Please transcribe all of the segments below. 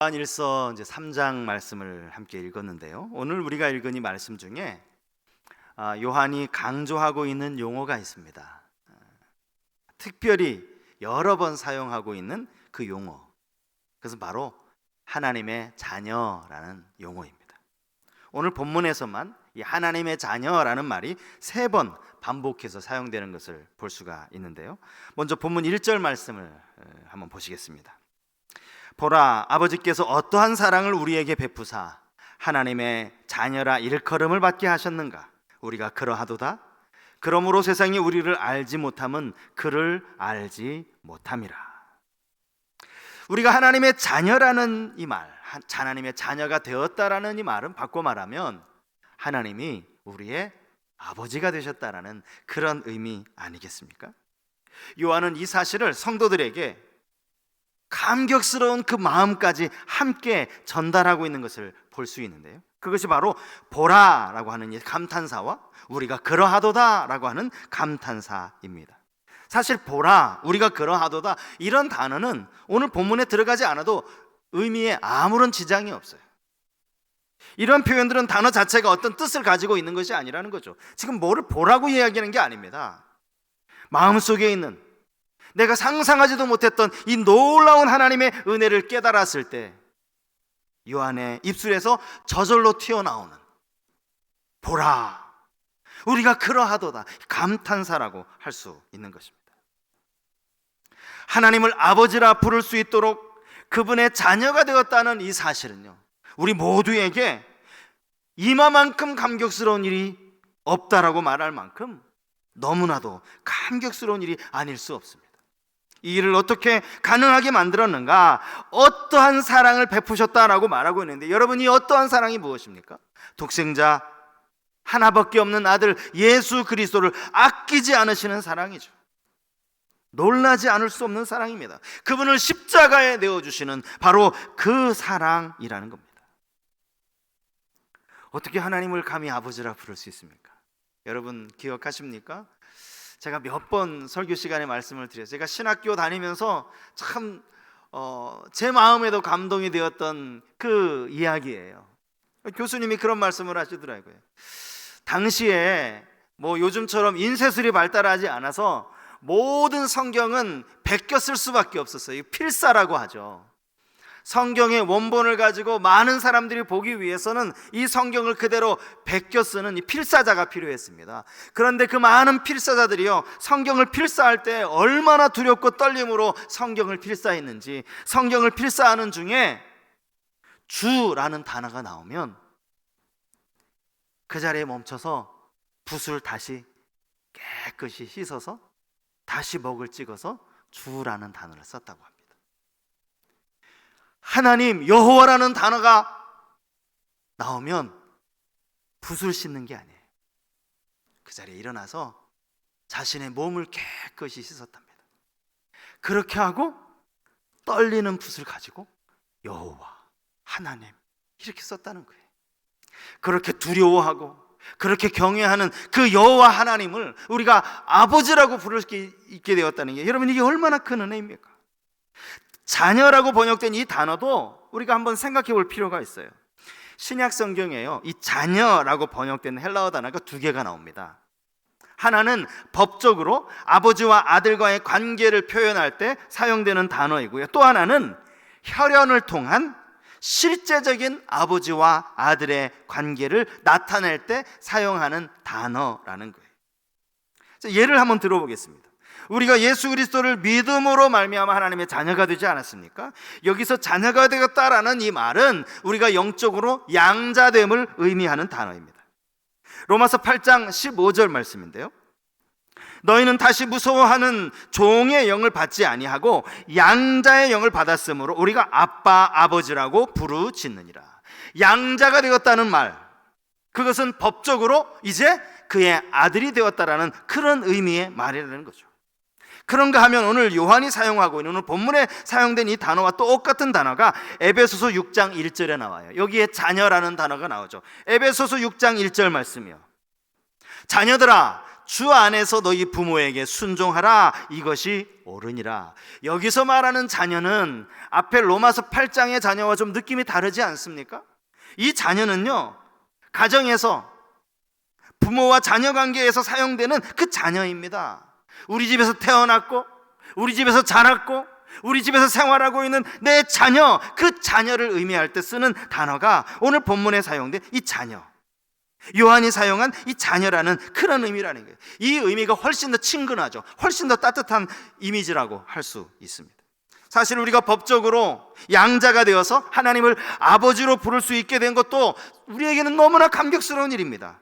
요한일서 이제 3장 말씀을 함께 읽었는데요. 오늘 우리가 읽은 이 말씀 중에 요한이 강조하고 있는 용어가 있습니다. 특별히 여러 번 사용하고 있는 그 용어, 그것은 바로 하나님의 자녀라는 용어입니다. 오늘 본문에서만 이 하나님의 자녀라는 말이 3번 반복해서 사용되는 것을 볼 수가 있는데요. 먼저 본문 1절 말씀을 한번 보시겠습니다. 보라, 아버지께서 어떠한 사랑을 우리에게 베푸사 하나님의 자녀라 일컬음을 받게 하셨는가. 우리가 그러하도다. 그러므로 세상이 우리를 알지 못함은 그를 알지 못함이라. 우리가 하나님의 자녀라는 이 말, 하나님의 자녀가 되었다라는 이 말은 바꿔 말하면 하나님이 우리의 아버지가 되셨다라는 그런 의미 아니겠습니까? 요한은 이 사실을 성도들에게 감격스러운 그 마음까지 함께 전달하고 있는 것을 볼 수 있는데요. 그것이 바로 보라라고 하는 이 감탄사와 우리가 그러하도다라고 하는 감탄사입니다. 사실 보라, 우리가 그러하도다 이런 단어는 오늘 본문에 들어가지 않아도 의미에 아무런 지장이 없어요. 이런 표현들은 단어 자체가 어떤 뜻을 가지고 있는 것이 아니라는 거죠. 지금 뭐를 보라고 이야기하는 게 아닙니다. 마음속에 있는 내가 상상하지도 못했던 이 놀라운 하나님의 은혜를 깨달았을 때 요한의 입술에서 저절로 튀어나오는 보라, 우리가 그러하도다 감탄사라고 할 수 있는 것입니다. 하나님을 아버지라 부를 수 있도록 그분의 자녀가 되었다는 이 사실은요, 우리 모두에게 이마만큼 감격스러운 일이 없다라고 말할 만큼 너무나도 감격스러운 일이 아닐 수 없습니다. 이 일을 어떻게 가능하게 만들었는가? 어떠한 사랑을 베푸셨다라고 말하고 있는데, 여러분, 이 어떠한 사랑이 무엇입니까? 독생자 하나밖에 없는 아들 예수 그리스도를 아끼지 않으시는 사랑이죠. 놀라지 않을 수 없는 사랑입니다. 그분을 십자가에 내어주시는 바로 그 사랑이라는 겁니다. 어떻게 하나님을 감히 아버지라 부를 수 있습니까? 여러분 기억하십니까? 제가 몇 번 설교 시간에 말씀을 드렸어요. 제가 신학교 다니면서 참 제 마음에도 감동이 되었던 그 이야기예요. 교수님이 그런 말씀을 하시더라고요. 당시에 뭐 요즘처럼 인쇄술이 발달하지 않아서 모든 성경은 베껴 쓸 수밖에 없었어요. 필사라고 하죠. 성경의 원본을 가지고 많은 사람들이 보기 위해서는 이 성경을 그대로 베껴 쓰는 이 필사자가 필요했습니다. 그런데 그 많은 필사자들이요, 성경을 필사할 때 얼마나 두렵고 떨림으로 성경을 필사했는지, 성경을 필사하는 중에 주라는 단어가 나오면 그 자리에 멈춰서 붓을 다시 깨끗이 씻어서 다시 먹을 찍어서 주라는 단어를 썼다고 합니다. 하나님, 여호와라는 단어가 나오면 붓을 씻는 게 아니에요. 그 자리에 일어나서 자신의 몸을 깨끗이 씻었답니다. 그렇게 하고 떨리는 붓을 가지고 여호와, 하나님 이렇게 썼다는 거예요. 그렇게 두려워하고 그렇게 경외하는 그 여호와 하나님을 우리가 아버지라고 부를 수 있게 되었다는 게, 여러분, 이게 얼마나 큰 은혜입니까? 자녀라고 번역된 이 단어도 우리가 한번 생각해 볼 필요가 있어요. 신약 성경에요, 이 자녀라고 번역된 헬라어 단어가 2개가 나옵니다. 하나는 법적으로 아버지와 아들과의 관계를 표현할 때 사용되는 단어이고요, 또 하나는 혈연을 통한 실제적인 아버지와 아들의 관계를 나타낼 때 사용하는 단어라는 거예요. 예를 한번 들어보겠습니다. 우리가 예수 그리스도를 믿음으로 말미암아 하나님의 자녀가 되지 않았습니까? 여기서 자녀가 되었다라는 이 말은 우리가 영적으로 양자됨을 의미하는 단어입니다. 로마서 8장 15절 말씀인데요, 너희는 다시 무서워하는 종의 영을 받지 아니하고 양자의 영을 받았으므로 우리가 아빠 아버지라고 부르짖느니라. 양자가 되었다는 말, 그것은 법적으로 이제 그의 아들이 되었다라는 그런 의미의 말이라는 거죠. 그런가 하면 오늘 요한이 사용하고 있는, 오늘 본문에 사용된 이 단어와 똑같은 단어가 에베소서 6장 1절에 나와요. 여기에 자녀라는 단어가 나오죠. 에베소서 6장 1절 말씀이요, 자녀들아 주 안에서 너희 부모에게 순종하라. 이것이 옳으니라. 여기서 말하는 자녀는 앞에 로마서 8장의 자녀와 좀 느낌이 다르지 않습니까? 이 자녀는요, 가정에서 부모와 자녀 관계에서 사용되는 그 자녀입니다. 우리 집에서 태어났고, 우리 집에서 자랐고, 우리 집에서 생활하고 있는 내 자녀, 그 자녀를 의미할 때 쓰는 단어가 오늘 본문에 사용된 이 자녀, 요한이 사용한 이 자녀라는 그런 의미라는 거예요. 이 의미가 훨씬 더 친근하죠. 훨씬 더 따뜻한 이미지라고 할 수 있습니다. 사실 우리가 법적으로 양자가 되어서 하나님을 아버지로 부를 수 있게 된 것도 우리에게는 너무나 감격스러운 일입니다.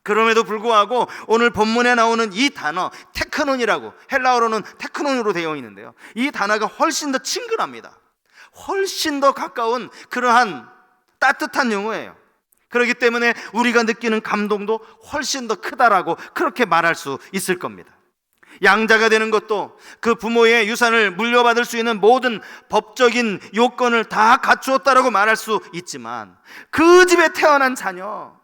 그럼에도 불구하고 오늘 본문에 나오는 이 단어 테크논이라고, 헬라어로는 테크논으로 되어 있는데요, 이 단어가 훨씬 더 친근합니다. 훨씬 더 가까운 그러한 따뜻한 용어예요. 그렇기 때문에 우리가 느끼는 감동도 훨씬 더 크다라고 그렇게 말할 수 있을 겁니다. 양자가 되는 것도 그 부모의 유산을 물려받을 수 있는 모든 법적인 요건을 다 갖추었다라고 말할 수 있지만, 그 집에 태어난 자녀,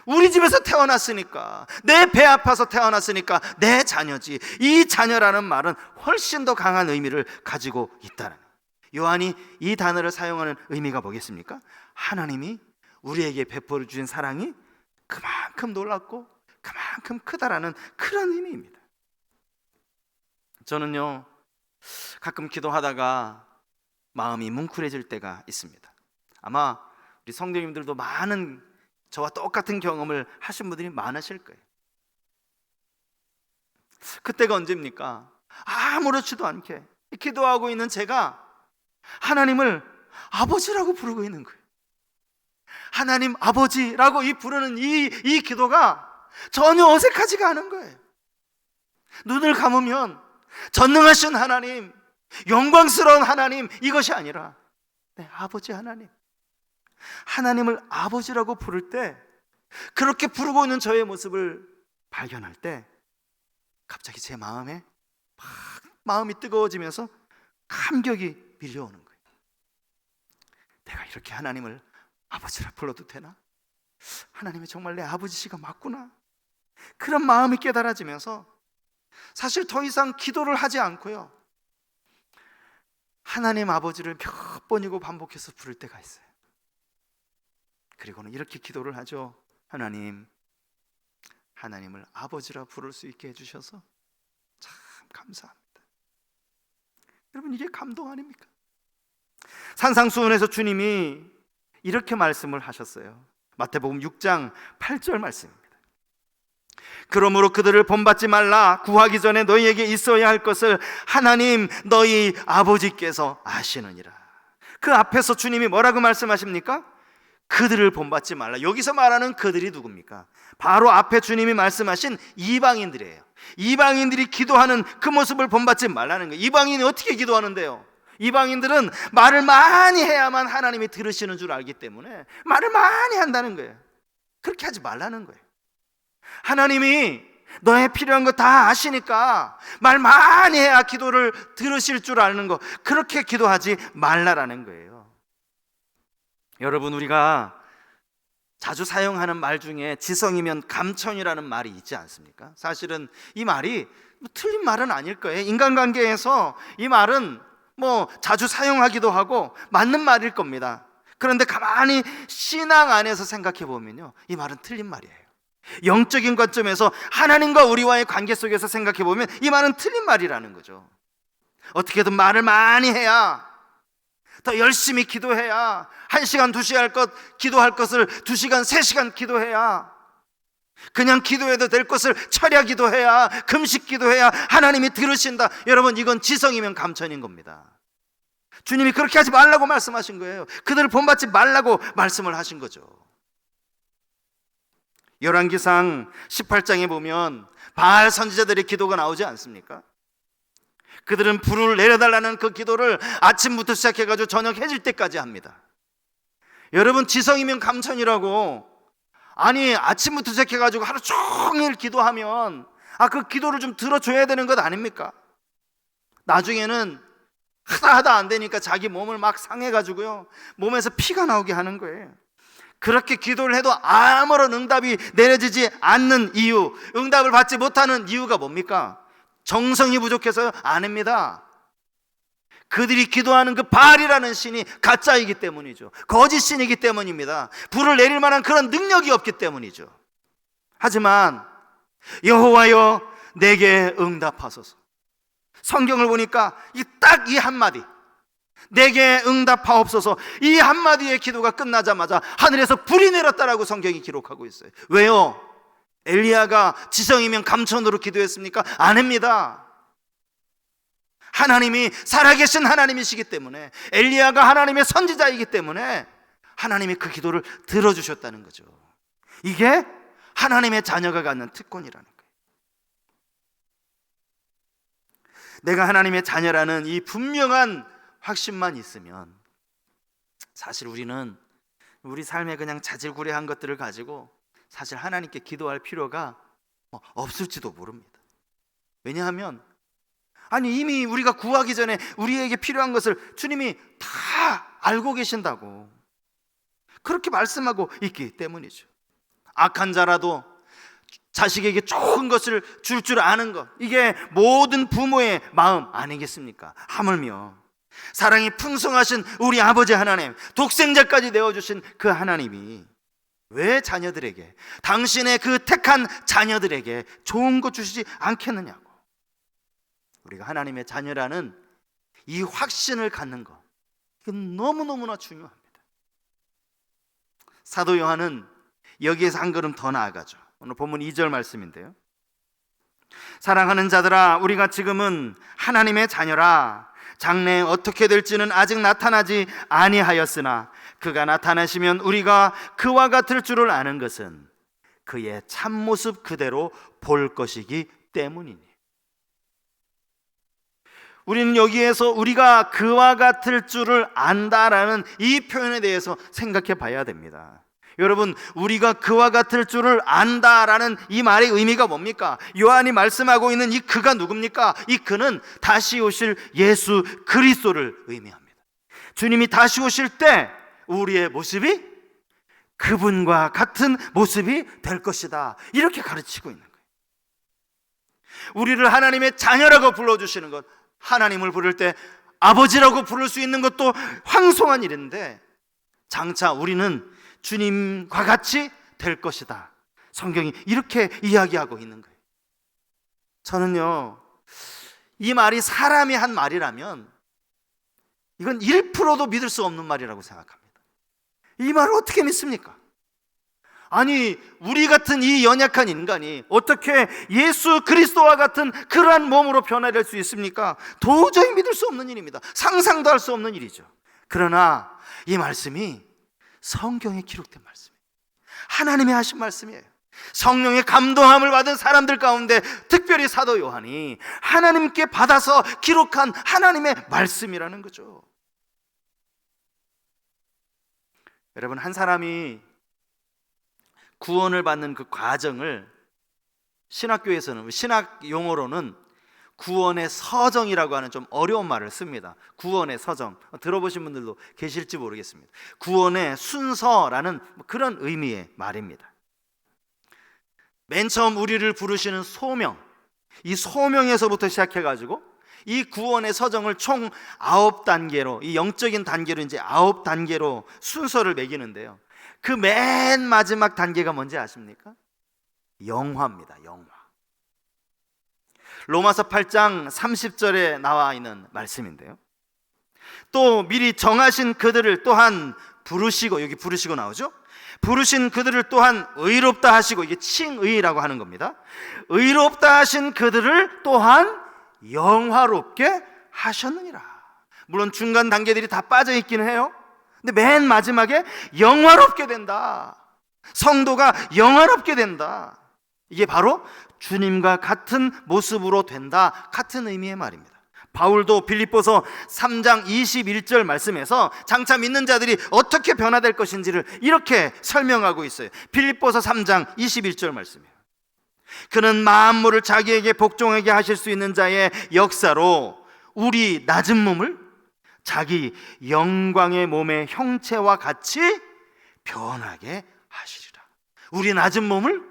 우리 집에서 태어났으니까, 내 배 아파서 태어났으니까 내 자녀지, 이 자녀라는 말은 훨씬 더 강한 의미를 가지고 있다는, 요한이 이 단어를 사용하는 의미가 뭐겠습니까? 하나님이 우리에게 베풀어 주신 사랑이 그만큼 놀랍고 그만큼 크다라는 그런 의미입니다. 저는요, 가끔 기도하다가 마음이 뭉클해질 때가 있습니다. 아마 우리 성도님들도 많은 저와 똑같은 경험을 하신 분들이 많으실 거예요. 그때가 언제입니까? 아무렇지도 않게 기도하고 있는 제가 하나님을 아버지라고 부르고 있는 거예요. 하나님 아버지라고 부르는 이 기도가 전혀 어색하지가 않은 거예요. 눈을 감으면 전능하신 하나님, 영광스러운 하나님, 이것이 아니라 네, 아버지 하나님, 하나님을 아버지라고 부를 때, 그렇게 부르고 있는 저의 모습을 발견할 때 갑자기 제 마음에 막 마음이 뜨거워지면서 감격이 밀려오는 거예요. 내가 이렇게 하나님을 아버지라 불러도 되나? 하나님이 정말 내 아버지시가 맞구나. 그런 마음이 깨달아지면서 사실 더 이상 기도를 하지 않고요, 하나님 아버지를 몇 번이고 반복해서 부를 때가 있어요. 그리고는 이렇게 기도를 하죠. 하나님을 아버지라 부를 수 있게 해주셔서 참 감사합니다. 여러분, 이게 감동 아닙니까? 산상수훈에서 주님이 이렇게 말씀을 하셨어요. 마태복음 6장 8절 말씀입니다. 그러므로 그들을 본받지 말라. 구하기 전에 너희에게 있어야 할 것을 하나님 너희 아버지께서 아시느니라. 그 앞에서 주님이 뭐라고 말씀하십니까? 그들을 본받지 말라. 여기서 말하는 그들이 누굽니까? 바로 앞에 주님이 말씀하신 이방인들이에요. 이방인들이 기도하는 그 모습을 본받지 말라는 거예요. 이방인이 어떻게 기도하는데요? 이방인들은 말을 많이 해야만 하나님이 들으시는 줄 알기 때문에 말을 많이 한다는 거예요. 그렇게 하지 말라는 거예요. 하나님이 너의 필요한 거 다 아시니까 말 많이 해야 기도를 들으실 줄 아는 거, 그렇게 기도하지 말라라는 거예요. 여러분, 우리가 자주 사용하는 말 중에 지성이면 감천이라는 말이 있지 않습니까? 사실은 이 말이 틀린 말은 아닐 거예요. 인간관계에서 이 말은 자주 사용하기도 하고 맞는 말일 겁니다. 그런데 가만히 신앙 안에서 생각해 보면요, 이 말은 틀린 말이에요. 영적인 관점에서 하나님과 우리와의 관계 속에서 생각해 보면 이 말은 틀린 말이라는 거죠. 어떻게든 말을 많이 해야, 더 열심히 기도해야, 1시간 2시간 기도할 것을 2시간 3시간 기도해야, 그냥 기도해도 될 것을 철야 기도해야, 금식 기도해야 하나님이 들으신다. 여러분, 이건 지성이면 감천인 겁니다. 주님이 그렇게 하지 말라고 말씀하신 거예요. 그들을 본받지 말라고 말씀을 하신 거죠. 열왕기상 18장에 보면 바알 선지자들의 기도가 나오지 않습니까? 그들은 불을 내려달라는 그 기도를 아침부터 시작해가지고 저녁 해질 때까지 합니다. 여러분, 지성이면 감천이라고, 아니 아침부터 시작해가지고 하루 종일 기도하면 그 기도를 좀 들어줘야 되는 것 아닙니까? 나중에는 하다 안 되니까 자기 몸을 막 상해가지고요, 몸에서 피가 나오게 하는 거예요. 그렇게 기도를 해도 아무런 응답이 내려지지 않는 이유, 응답을 받지 못하는 이유가 뭡니까? 정성이 부족해서요? 아닙니다. 그들이 기도하는 그 바알이라는 신이 가짜이기 때문이죠. 거짓 신이기 때문입니다. 불을 내릴 만한 그런 능력이 없기 때문이죠. 하지만 여호와여 내게 응답하소서. 성경을 보니까 딱 이 한마디, 내게 응답하옵소서, 이 한마디의 기도가 끝나자마자 하늘에서 불이 내렸다라고 성경이 기록하고 있어요. 왜요? 엘리야가 지성이면 감천으로 기도했습니까? 아닙니다. 하나님이 살아계신 하나님이시기 때문에, 엘리야가 하나님의 선지자이기 때문에 하나님이 그 기도를 들어주셨다는 거죠. 이게 하나님의 자녀가 갖는 특권이라는 거예요. 내가 하나님의 자녀라는 이 분명한 확신만 있으면 사실 우리는 우리 삶에 그냥 자질구레한 것들을 가지고 사실 하나님께 기도할 필요가 없을지도 모릅니다. 왜냐하면 이미 우리가 구하기 전에 우리에게 필요한 것을 주님이 다 알고 계신다고 그렇게 말씀하고 있기 때문이죠. 악한 자라도 자식에게 좋은 것을 줄 줄 아는 것, 이게 모든 부모의 마음 아니겠습니까? 하물며 사랑이 풍성하신 우리 아버지 하나님, 독생자까지 내어주신 그 하나님이 왜 자녀들에게, 당신의 그 택한 자녀들에게 좋은 것 주시지 않겠느냐고. 우리가 하나님의 자녀라는 이 확신을 갖는 것, 이건 너무너무나 중요합니다. 사도 요한은 여기에서 한 걸음 더 나아가죠. 오늘 본문 2절 말씀인데요. 사랑하는 자들아, 우리가 지금은 하나님의 자녀라. 장래에 어떻게 될지는 아직 나타나지 아니하였으나 그가 나타나시면 우리가 그와 같을 줄을 아는 것은 그의 참모습 그대로 볼 것이기 때문이니. 우리는 여기에서 우리가 그와 같을 줄을 안다라는 이 표현에 대해서 생각해 봐야 됩니다. 여러분, 우리가 그와 같을 줄을 안다라는 이 말의 의미가 뭡니까? 요한이 말씀하고 있는 이 그가 누굽니까? 이 그는 다시 오실 예수 그리스도를 의미합니다. 주님이 다시 오실 때 우리의 모습이 그분과 같은 모습이 될 것이다, 이렇게 가르치고 있는 거예요. 우리를 하나님의 자녀라고 불러주시는 것, 하나님을 부를 때 아버지라고 부를 수 있는 것도 황송한 일인데 장차 우리는 주님과 같이 될 것이다, 성경이 이렇게 이야기하고 있는 거예요. 저는요, 이 말이 사람이 한 말이라면 이건 1%도 믿을 수 없는 말이라고 생각합니다. 이 말을 어떻게 믿습니까? 우리 같은 이 연약한 인간이 어떻게 예수 그리스도와 같은 그러한 몸으로 변화될 수 있습니까? 도저히 믿을 수 없는 일입니다. 상상도 할 수 없는 일이죠. 그러나 이 말씀이 성경에 기록된 말씀이에요. 하나님의 하신 말씀이에요. 성령의 감동함을 받은 사람들 가운데 특별히 사도 요한이 하나님께 받아서 기록한 하나님의 말씀이라는 거죠. 여러분, 한 사람이 구원을 받는 그 과정을 신학교에서는, 신학 용어로는 구원의 서정이라고 하는 좀 어려운 말을 씁니다. 구원의 서정, 들어보신 분들도 계실지 모르겠습니다. 구원의 순서라는 그런 의미의 말입니다. 맨 처음 우리를 부르시는 소명, 이 소명에서부터 시작해가지고 이 구원의 서정을 총 9단계로, 이 영적인 단계로 이제 9단계로 순서를 매기는데요. 그 맨 마지막 단계가 뭔지 아십니까? 영화입니다. 영화. 로마서 8장 30절에 나와 있는 말씀인데요. 또 미리 정하신 그들을 또한 부르시고, 여기 부르시고 나오죠? 부르신 그들을 또한 의롭다 하시고, 이게 칭의라고 하는 겁니다. 의롭다 하신 그들을 또한 영화롭게 하셨느니라. 물론 중간 단계들이 다 빠져 있기는 해요. 근데 맨 마지막에 영화롭게 된다, 성도가 영화롭게 된다, 이게 바로 주님과 같은 모습으로 된다, 같은 의미의 말입니다. 바울도 빌립보서 3장 21절 말씀에서 장차 믿는 자들이 어떻게 변화될 것인지를 이렇게 설명하고 있어요. 빌립보서 3장 21절 말씀이에요. 그는 만물을 자기에게 복종하게 하실 수 있는 자의 역사로 우리 낮은 몸을 자기 영광의 몸의 형체와 같이 변하게 하시리라. 우리 낮은 몸을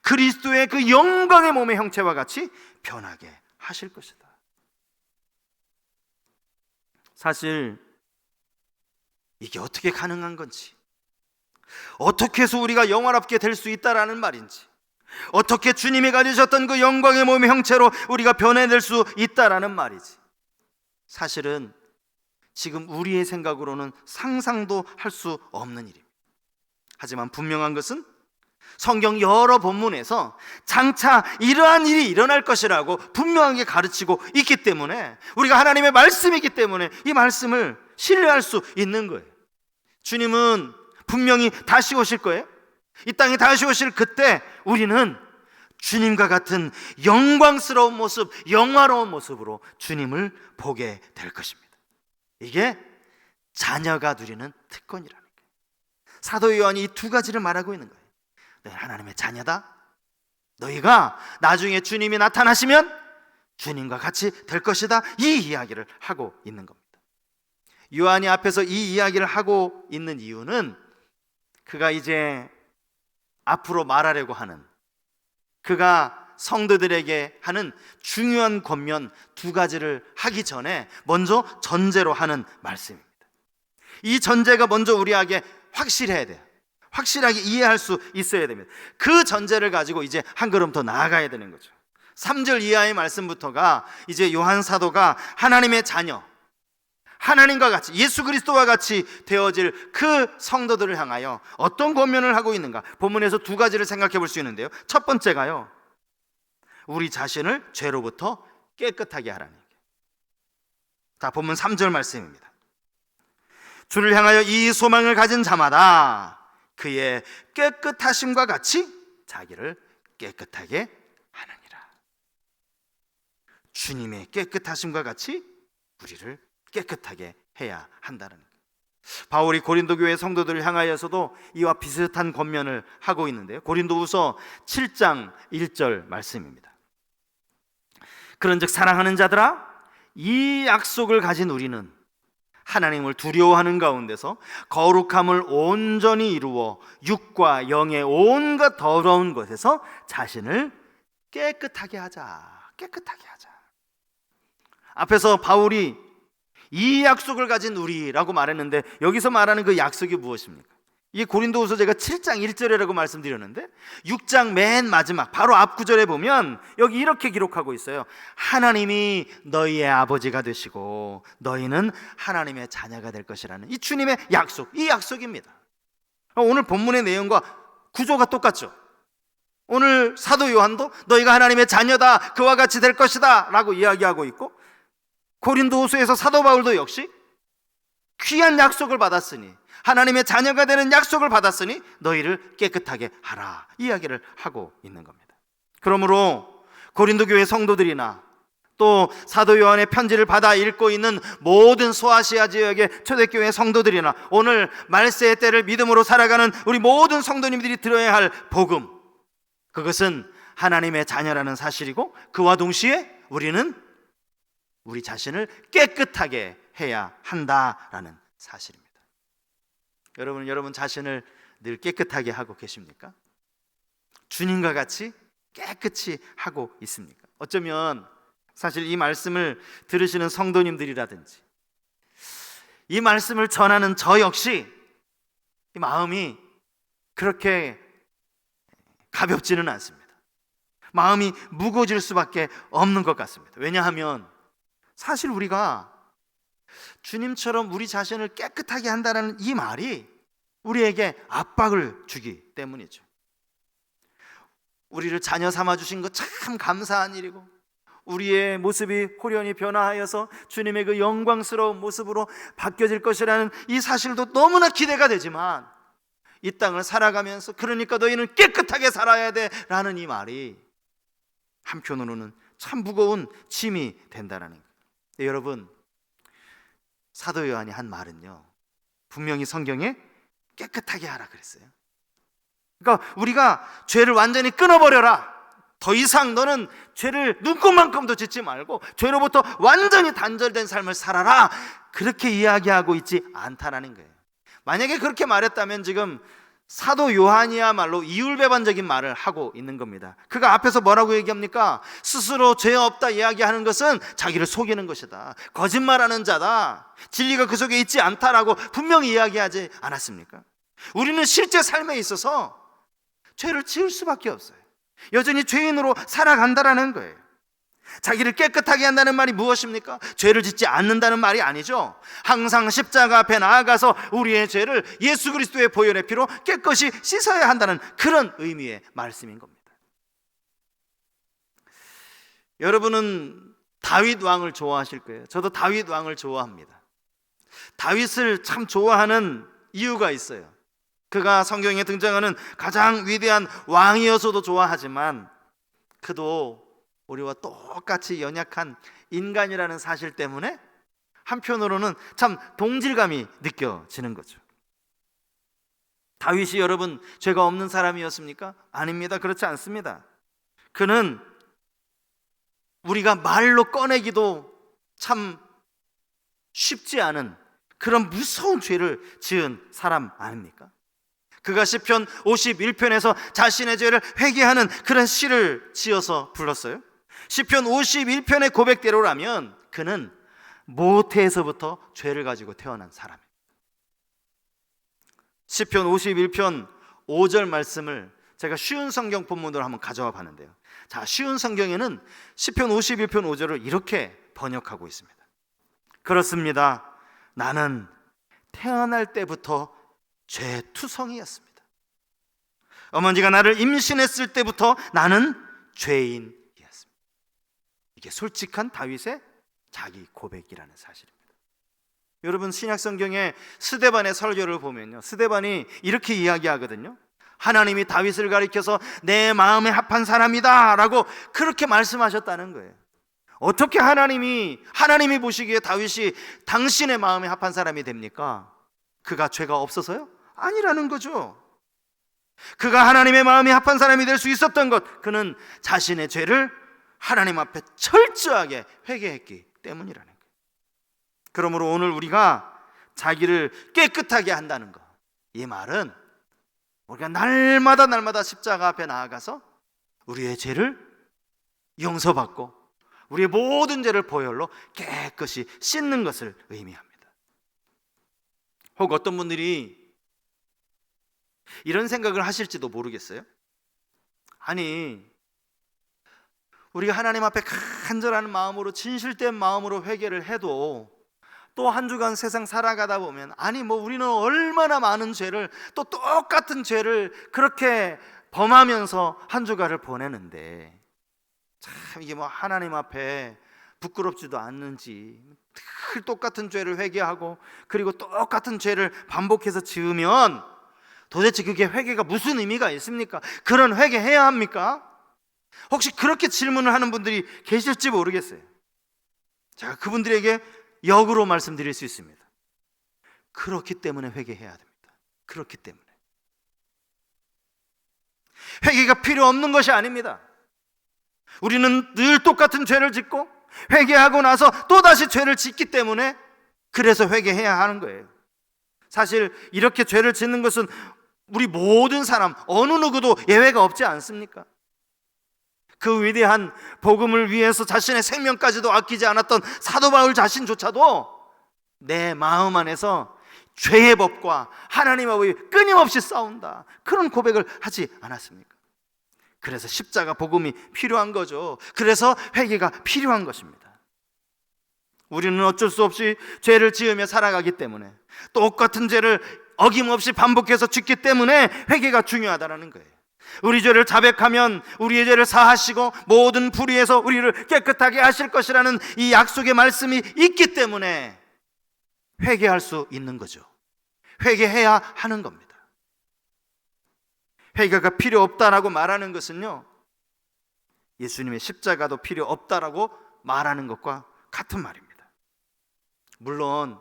그리스도의 그 영광의 몸의 형체와 같이 변하게 하실 것이다. 사실 이게 어떻게 가능한 건지, 어떻게 해서 우리가 영화롭게 될 수 있다라는 말인지, 어떻게 주님이 가지셨던 그 영광의 몸의 형체로 우리가 변해낼 수 있다라는 말이지, 사실은 지금 우리의 생각으로는 상상도 할 수 없는 일입니다. 하지만 분명한 것은 성경 여러 본문에서 장차 이러한 일이 일어날 것이라고 분명하게 가르치고 있기 때문에, 우리가 하나님의 말씀이기 때문에 이 말씀을 신뢰할 수 있는 거예요. 주님은 분명히 다시 오실 거예요. 이 땅에 다시 오실 그때 우리는 주님과 같은 영광스러운 모습, 영화로운 모습으로 주님을 보게 될 것입니다. 이게 자녀가 누리는 특권이라는 거예요. 사도 요한이 이 두 가지를 말하고 있는 거예요. 너희 하나님의 자녀다. 너희가 나중에 주님이 나타나시면 주님과 같이 될 것이다. 이 이야기를 하고 있는 겁니다. 요한이 앞에서 이 이야기를 하고 있는 이유는 그가 이제 앞으로 말하려고 하는, 그가 성도들에게 하는 중요한 권면 두 가지를 하기 전에 먼저 전제로 하는 말씀입니다. 이 전제가 먼저 우리에게 확실해야 돼요. 확실하게 이해할 수 있어야 됩니다. 그 전제를 가지고 이제 한 걸음 더 나아가야 되는 거죠. 3절 이하의 말씀부터가 이제 요한 사도가 하나님의 자녀, 하나님과 같이, 예수 그리스도와 같이 되어질 그 성도들을 향하여 어떤 권면을 하고 있는가, 본문에서 두 가지를 생각해 볼 수 있는데요. 첫 번째가요, 우리 자신을 죄로부터 깨끗하게 하라는 얘기예요. 자, 본문 3절 말씀입니다. 주를 향하여 이 소망을 가진 자마다 그의 깨끗하심과 같이 자기를 깨끗하게 하느니라. 주님의 깨끗하심과 같이 우리를 깨끗하게 해야 한다는 거예요. 바울이 고린도 교회 성도들을 향하여서도 이와 비슷한 권면을 하고 있는데요. 고린도후서 7장 1절 말씀입니다. 그런즉 사랑하는 자들아, 이 약속을 가진 우리는 하나님을 두려워하는 가운데서 거룩함을 온전히 이루어 육과 영의 온갖 더러운 것에서 자신을 깨끗하게 하자. 깨끗하게 하자. 앞에서 바울이 이 약속을 가진 우리라고 말했는데, 여기서 말하는 그 약속이 무엇입니까? 이 고린도후서 제가 7장 1절이라고 말씀드렸는데 6장 맨 마지막 바로 앞 구절에 보면 여기 이렇게 기록하고 있어요. 하나님이 너희의 아버지가 되시고 너희는 하나님의 자녀가 될 것이라는 이 주님의 약속, 이 약속입니다. 오늘 본문의 내용과 구조가 똑같죠. 오늘 사도 요한도 너희가 하나님의 자녀다, 그와 같이 될 것이다 라고 이야기하고 있고, 고린도후서에서 사도 바울도 역시 귀한 약속을 받았으니, 하나님의 자녀가 되는 약속을 받았으니 너희를 깨끗하게 하라, 이야기를 하고 있는 겁니다. 그러므로 고린도 교회 성도들이나 또 사도 요한의 편지를 받아 읽고 있는 모든 소아시아 지역의 초대교회 성도들이나 오늘 말세의 때를 믿음으로 살아가는 우리 모든 성도님들이 들어야 할 복음, 그것은 하나님의 자녀라는 사실이고, 그와 동시에 우리는 우리 자신을 깨끗하게 해야 한다라는 사실입니다. 여러분 자신을 늘 깨끗하게 하고 계십니까? 주님과 같이 깨끗이 하고 있습니까? 어쩌면 사실 이 말씀을 들으시는 성도님들이라든지 이 말씀을 전하는 저 역시 이 마음이 그렇게 가볍지는 않습니다. 마음이 무거워질 수밖에 없는 것 같습니다. 왜냐하면 사실 우리가 주님처럼 우리 자신을 깨끗하게 한다는 이 말이 우리에게 압박을 주기 때문이죠. 우리를 자녀 삼아 주신 것 참 감사한 일이고, 우리의 모습이 호련히 변화하여서 주님의 그 영광스러운 모습으로 바뀌어질 것이라는 이 사실도 너무나 기대가 되지만, 이 땅을 살아가면서 그러니까 너희는 깨끗하게 살아야 돼 라는 이 말이 한편으로는 참 무거운 짐이 된다는 거예요. 여러분, 사도 요한이 한 말은요, 분명히 성경에 깨끗하게 하라 그랬어요. 그러니까 우리가 죄를 완전히 끊어버려라, 더 이상 너는 죄를 눈꼽만큼도 짓지 말고 죄로부터 완전히 단절된 삶을 살아라, 그렇게 이야기하고 있지 않다라는 거예요. 만약에 그렇게 말했다면 지금 사도 요한이야말로 이율배반적인 말을 하고 있는 겁니다. 그가 앞에서 뭐라고 얘기합니까? 스스로 죄 없다 이야기하는 것은 자기를 속이는 것이다, 거짓말하는 자다, 진리가 그 속에 있지 않다라고 분명히 이야기하지 않았습니까? 우리는 실제 삶에 있어서 죄를 지을 수밖에 없어요. 여전히 죄인으로 살아간다라는 거예요. 자기를 깨끗하게 한다는 말이 무엇입니까? 죄를 짓지 않는다는 말이 아니죠. 항상 십자가 앞에 나아가서 우리의 죄를 예수 그리스도의 보혈의 피로 깨끗이 씻어야 한다는 그런 의미의 말씀인 겁니다. 여러분은 다윗 왕을 좋아하실 거예요. 저도 다윗 왕을 좋아합니다. 다윗을 참 좋아하는 이유가 있어요. 그가 성경에 등장하는 가장 위대한 왕이어서도 좋아하지만 그도 우리와 똑같이 연약한 인간이라는 사실 때문에 한편으로는 참 동질감이 느껴지는 거죠. 다윗이 여러분 죄가 없는 사람이었습니까? 아닙니다. 그렇지 않습니다. 그는 우리가 말로 꺼내기도 참 쉽지 않은 그런 무서운 죄를 지은 사람 아닙니까? 그가 시편 51편에서 자신의 죄를 회개하는 그런 시를 지어서 불렀어요. 시편 51편의 고백대로라면 그는 모태에서부터 죄를 가지고 태어난 사람이에요. 시편 51편 5절 말씀을 제가 쉬운 성경 본문으로 한번 가져와 봤는데요. 자, 쉬운 성경에는 시편 51편 5절을 이렇게 번역하고 있습니다. 그렇습니다. 나는 태어날 때부터 죄투성이었습니다. 어머니가 나를 임신했을 때부터 나는 죄인이었습니다. 이게 솔직한 다윗의 자기 고백이라는 사실입니다. 여러분 신약성경의 스데반의 설교를 보면요, 스데반이 이렇게 이야기하거든요. 하나님이 다윗을 가리켜서 내 마음에 합한 사람이다 라고 그렇게 말씀하셨다는 거예요. 어떻게 하나님이 보시기에 다윗이 당신의 마음에 합한 사람이 됩니까? 그가 죄가 없어서요? 아니라는 거죠. 그가 하나님의 마음에 합한 사람이 될 수 있었던 것, 그는 자신의 죄를 하나님 앞에 철저하게 회개했기 때문이라는 거예요. 그러므로 오늘 우리가 자기를 깨끗하게 한다는 것, 이 말은 우리가 날마다 십자가 앞에 나아가서 우리의 죄를 용서받고 우리의 모든 죄를 보혈로 깨끗이 씻는 것을 의미합니다. 혹 어떤 분들이 이런 생각을 하실지도 모르겠어요. 아니, 우리가 하나님 앞에 간절한 마음으로 진실된 마음으로 회개를 해도 또 한 주간 세상 살아가다 보면 아니 뭐 우리는 얼마나 많은 죄를 또 똑같은 죄를 그렇게 범하면서 한 주간을 보내는데 참 이게 뭐 하나님 앞에 부끄럽지도 않는지 늘 똑같은 죄를 회개하고 그리고 똑같은 죄를 반복해서 지으면 도대체 그게 회개가 무슨 의미가 있습니까? 그런 회개해야 합니까? 혹시 그렇게 질문을 하는 분들이 계실지 모르겠어요. 제가 그분들에게 역으로 말씀드릴 수 있습니다. 그렇기 때문에 회개해야 됩니다. 그렇기 때문에. 회개가 필요 없는 것이 아닙니다. 우리는 늘 똑같은 죄를 짓고 회개하고 나서 또다시 죄를 짓기 때문에 그래서 회개해야 하는 거예요. 사실 이렇게 죄를 짓는 것은 우리 모든 사람 어느 누구도 예외가 없지 않습니까? 그 위대한 복음을 위해서 자신의 생명까지도 아끼지 않았던 사도 바울 자신조차도 내 마음 안에서 죄의 법과 하나님하고의 끊임없이 싸운다, 그런 고백을 하지 않았습니까? 그래서 십자가 복음이 필요한 거죠. 그래서 회개가 필요한 것입니다. 우리는 어쩔 수 없이 죄를 지으며 살아가기 때문에 똑같은 죄를 어김없이 반복해서 짓기 때문에 회개가 중요하다는 거예요. 우리 죄를 자백하면 우리의 죄를 사하시고 모든 불의에서 우리를 깨끗하게 하실 것이라는 이 약속의 말씀이 있기 때문에 회개할 수 있는 거죠. 회개해야 하는 겁니다. 회개가 필요 없다라고 말하는 것은요, 예수님의 십자가도 필요 없다라고 말하는 것과 같은 말입니다. 물론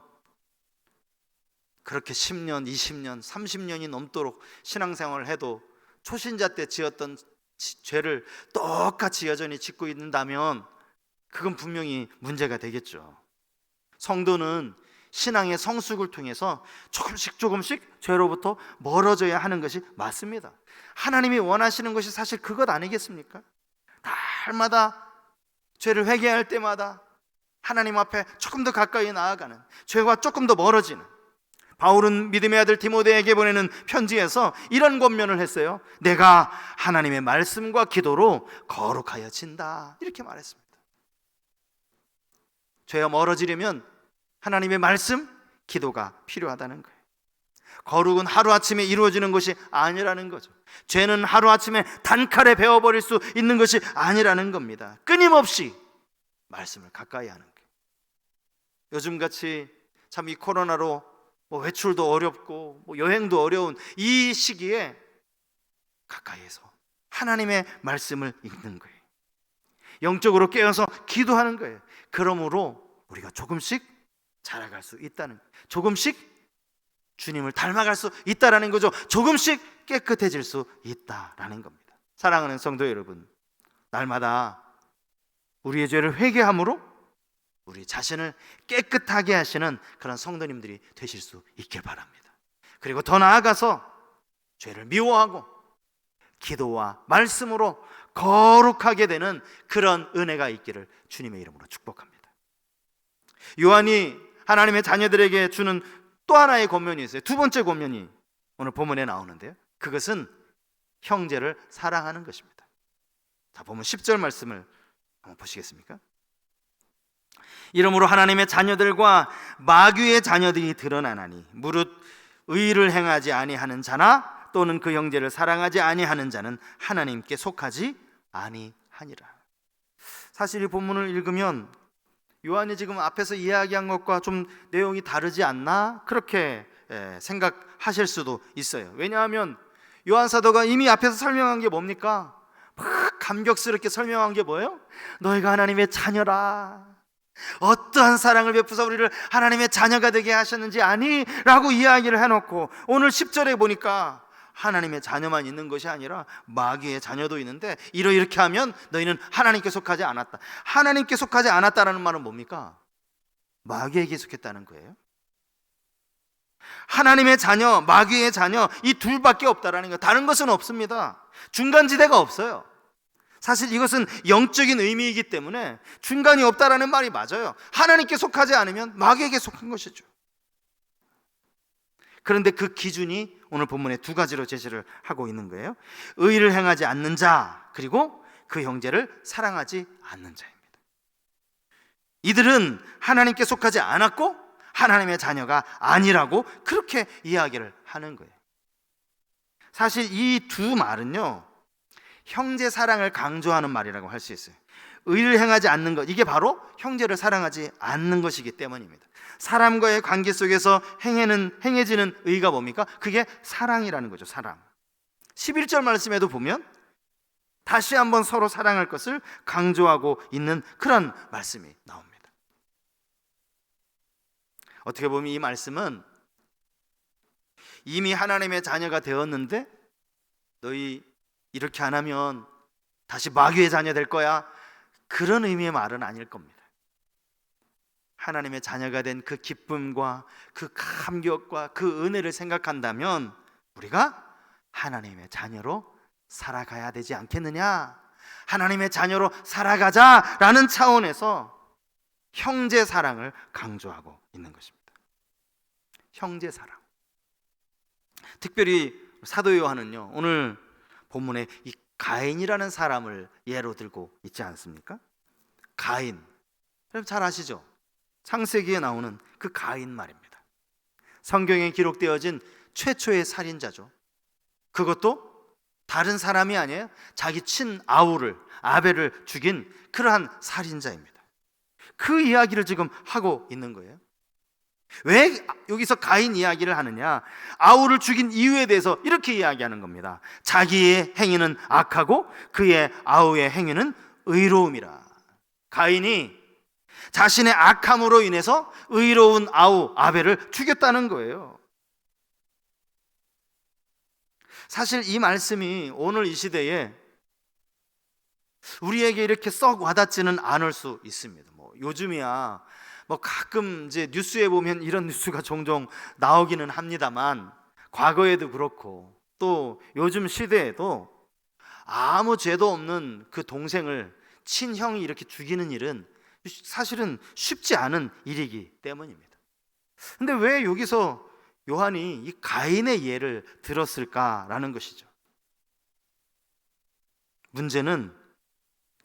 그렇게 10년, 20년, 30년이 넘도록 신앙생활을 해도 초신자 때 지었던 죄를 똑같이 여전히 짓고 있는다면 그건 분명히 문제가 되겠죠. 성도는 신앙의 성숙을 통해서 조금씩 죄로부터 멀어져야 하는 것이 맞습니다. 하나님이 원하시는 것이 사실 그것 아니겠습니까? 날마다 죄를 회개할 때마다 하나님 앞에 조금 더 가까이 나아가는, 죄와 조금 더 멀어지는. 바울은 믿음의 아들 디모데에게 보내는 편지에서 이런 권면을 했어요. 내가 하나님의 말씀과 기도로 거룩하여진다, 이렇게 말했습니다. 죄와 멀어지려면 하나님의 말씀, 기도가 필요하다는 거예요. 거룩은 하루아침에 이루어지는 것이 아니라는 거죠. 죄는 하루아침에 단칼에 베어버릴 수 있는 것이 아니라는 겁니다. 끊임없이 말씀을 가까이 하는 거예요. 요즘같이 참 이 코로나로 외출도 어렵고 여행도 어려운 이 시기에 가까이에서 하나님의 말씀을 읽는 거예요. 영적으로 깨어서 기도하는 거예요. 그러므로 우리가 조금씩 자라갈 수 있다는 거예요. 조금씩 주님을 닮아갈 수 있다라는 거죠. 조금씩 깨끗해질 수 있다라는 겁니다. 사랑하는 성도 여러분, 날마다 우리의 죄를 회개함으로 우리 자신을 깨끗하게 하시는 그런 성도님들이 되실 수 있길 바랍니다. 그리고 더 나아가서 죄를 미워하고 기도와 말씀으로 거룩하게 되는 그런 은혜가 있기를 주님의 이름으로 축복합니다. 요한이 하나님의 자녀들에게 주는 또 하나의 권면이 있어요. 두 번째 권면이 오늘 본문에 나오는데요, 그것은 형제를 사랑하는 것입니다. 자, 보면 10절 말씀을 한번 보시겠습니까? 이러므로 하나님의 자녀들과 마귀의 자녀들이 드러나나니 무릇 의를 행하지 아니하는 자나 또는 그 형제를 사랑하지 아니하는 자는 하나님께 속하지 아니하니라. 사실 이 본문을 읽으면 요한이 지금 앞에서 이야기한 것과 좀 내용이 다르지 않나, 그렇게 생각하실 수도 있어요. 왜냐하면 요한 사도가 이미 앞에서 설명한 게 뭡니까? 막 감격스럽게 설명한 게 뭐예요? 너희가 하나님의 자녀라, 어떠한 사랑을 베푸사 우리를 하나님의 자녀가 되게 하셨는지 아니? 라고 이야기를 해놓고 오늘 10절에 보니까 하나님의 자녀만 있는 것이 아니라 마귀의 자녀도 있는데 이렇게 하면 너희는 하나님께 속하지 않았다. 하나님께 속하지 않았다라는 말은 뭡니까? 마귀에게 속했다는 거예요. 하나님의 자녀, 마귀의 자녀, 이 둘밖에 없다라는 거예요. 다른 것은 없습니다. 중간지대가 없어요. 사실 이것은 영적인 의미이기 때문에 중간이 없다라는 말이 맞아요. 하나님께 속하지 않으면 마귀에게 속한 것이죠. 그런데 그 기준이 오늘 본문에 두 가지로 제시를 하고 있는 거예요. 의를 행하지 않는 자, 그리고 그 형제를 사랑하지 않는 자입니다. 이들은 하나님께 속하지 않았고 하나님의 자녀가 아니라고 그렇게 이야기를 하는 거예요. 사실 이 두 말은요, 형제 사랑을 강조하는 말이라고 할 수 있어요. 의를 행하지 않는 것, 이게 바로 형제를 사랑하지 않는 것이기 때문입니다. 사람과의 관계 속에서 행해지는 의가 뭡니까? 그게 사랑이라는 거죠. 사랑. 11절 말씀에도 보면 다시 한번 서로 사랑할 것을 강조하고 있는 그런 말씀이 나옵니다. 어떻게 보면 이 말씀은 이미 하나님의 자녀가 되었는데 너희 이렇게 안 하면 다시 마귀의 자녀 될 거야, 그런 의미의 말은 아닐 겁니다. 하나님의 자녀가 된 그 기쁨과 그 감격과 그 은혜를 생각한다면 우리가 하나님의 자녀로 살아가야 되지 않겠느냐, 하나님의 자녀로 살아가자라는 차원에서 형제 사랑을 강조하고 있는 것입니다. 형제 사랑. 특별히 사도 요한은요, 오늘 본문에 이 가인이라는 사람을 예로 들고 있지 않습니까? 가인, 여러분 잘 아시죠? 창세기에 나오는 그 가인 말입니다. 성경에 기록되어진 최초의 살인자죠. 그것도 다른 사람이 아니에요. 자기 친아우를, 아벨을 죽인 그러한 살인자입니다. 그 이야기를 지금 하고 있는 거예요. 왜 여기서 가인 이야기를 하느냐? 아우를 죽인 이유에 대해서 이렇게 이야기하는 겁니다. 자기의 행위는 악하고 그의 아우의 행위는 의로움이라. 가인이 자신의 악함으로 인해서 의로운 아우 아벨을 죽였다는 거예요. 사실 이 말씀이 오늘 이 시대에 우리에게 이렇게 썩 와닿지는 않을 수 있습니다. 요즘이야 뭐 가끔 이제 뉴스에 보면 이런 뉴스가 종종 나오기는 합니다만, 과거에도 그렇고 또 요즘 시대에도 아무 죄도 없는 그 동생을 친형이 이렇게 죽이는 일은 사실은 쉽지 않은 일이기 때문입니다. 근데 왜 여기서 요한이 이 가인의 예를 들었을까라는 것이죠. 문제는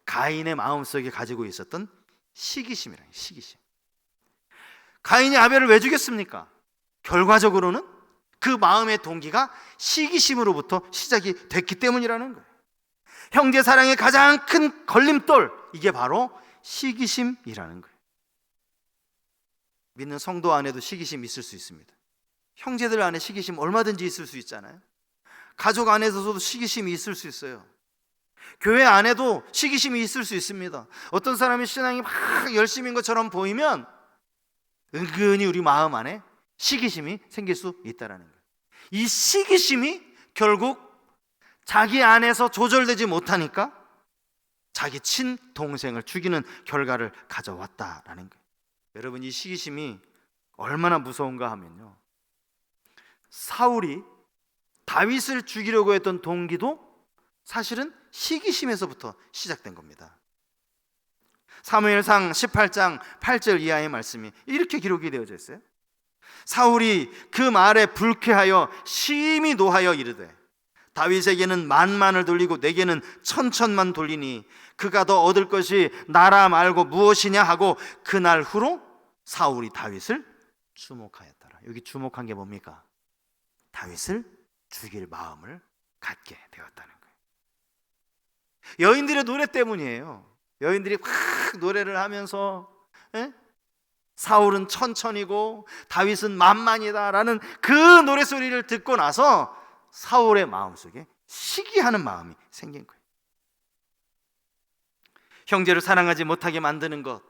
가인의 마음속에 가지고 있었던 시기심이라는, 시기심. 가인이 아벨을 왜 죽였습니까? 결과적으로는 그 마음의 동기가 시기심으로부터 시작이 됐기 때문이라는 거예요. 형제 사랑의 가장 큰 걸림돌, 이게 바로 시기심이라는 거예요. 믿는 성도 안에도 시기심이 있을 수 있습니다. 형제들 안에 시기심 얼마든지 있을 수 있잖아요. 가족 안에서도 시기심이 있을 수 있어요. 교회 안에도 시기심이 있을 수 있습니다. 어떤 사람이 신앙이 막 열심인 것처럼 보이면 은근히 우리 마음 안에 시기심이 생길 수 있다는 거예요. 이 시기심이 결국 자기 안에서 조절되지 못하니까 자기 친동생을 죽이는 결과를 가져왔다라는 거예요. 여러분, 이 시기심이 얼마나 무서운가 하면요, 사울이 다윗을 죽이려고 했던 동기도 사실은 시기심에서부터 시작된 겁니다. 사무엘상 18장 8절 이하의 말씀이 이렇게 기록이 되어져 있어요. 사울이 그 말에 불쾌하여 심히 노하여 이르되 다윗에게는 만만을 돌리고 내게는 천천만 돌리니 그가 더 얻을 것이 나라 말고 무엇이냐 하고 그날 후로 사울이 다윗을 주목하였더라. 여기 주목한 게 뭡니까? 다윗을 죽일 마음을 갖게 되었다는 거예요. 여인들의 노래 때문이에요. 여인들이 확 노래를 하면서 사울은 천천이고 다윗은 만만이다라는 그 노래소리를 듣고 나서 사울의 마음속에 시기하는 마음이 생긴 거예요. 형제를 사랑하지 못하게 만드는 것,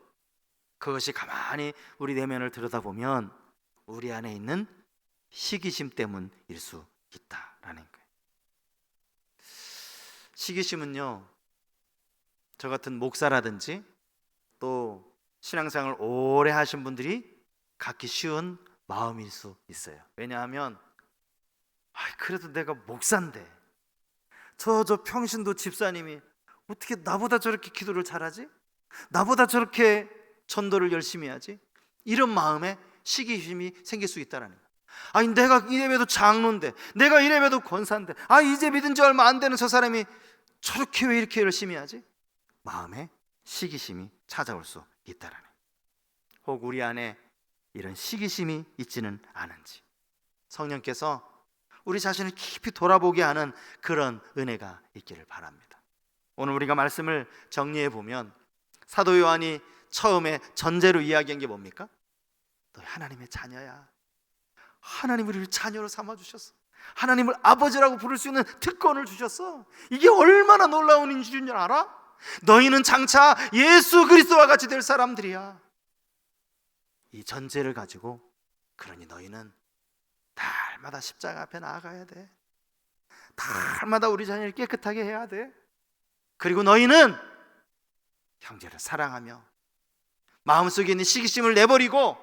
그것이 가만히 우리 내면을 들여다보면 우리 안에 있는 시기심 때문일 수 있다라는 거예요. 시기심은요, 저 같은 목사라든지 또 신앙생활을 오래 하신 분들이 갖기 쉬운 마음일 수 있어요. 왜냐하면 그래도 내가 목사인데 저 평신도 집사님이 어떻게 나보다 저렇게 기도를 잘하지? 나보다 저렇게 전도를 열심히 하지? 이런 마음에 시기심이 생길 수 있다는 거예요. 아니, 내가 이래봬도 장로인데, 내가 이래봬도 권사인데, 이제 믿은 지 얼마 안 되는 저 사람이 저렇게 왜 이렇게 열심히 하지? 마음에 시기심이 찾아올 수 있다라는 거예요. 혹 우리 안에 이런 시기심이 있지는 않은지 성령께서 우리 자신을 깊이 돌아보게 하는 그런 은혜가 있기를 바랍니다. 오늘 우리가 말씀을 정리해 보면 사도 요한이 처음에 전제로 이야기한 게 뭡니까? 너 하나님의 자녀야. 하나님이 우리를 자녀로 삼아주셨어. 하나님을 아버지라고 부를 수 있는 특권을 주셨어. 이게 얼마나 놀라운 인줄인 줄 알아? 너희는 장차 예수 그리스도와 같이 될 사람들이야. 이 전제를 가지고, 그러니 너희는 달마다 십자가 앞에 나아가야 돼. 달마다 우리 자녀를 깨끗하게 해야 돼. 그리고 너희는 형제를 사랑하며 마음속에 있는 시기심을 내버리고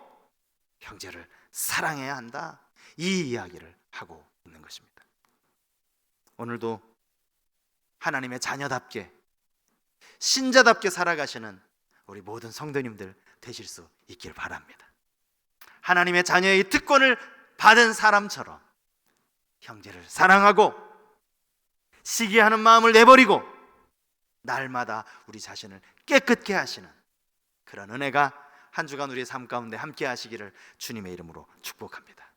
형제를 사랑해야 한다. 이 이야기를 하고 있는 것입니다. 오늘도 하나님의 자녀답게 신자답게 살아가시는 우리 모든 성도님들 되실 수 있길 바랍니다. 하나님의 자녀의 특권을 받은 사람처럼 형제를 사랑하고 시기하는 마음을 내버리고 날마다 우리 자신을 깨끗게 하시는 그런 은혜가 한 주간 우리의 삶 가운데 함께 하시기를 주님의 이름으로 축복합니다.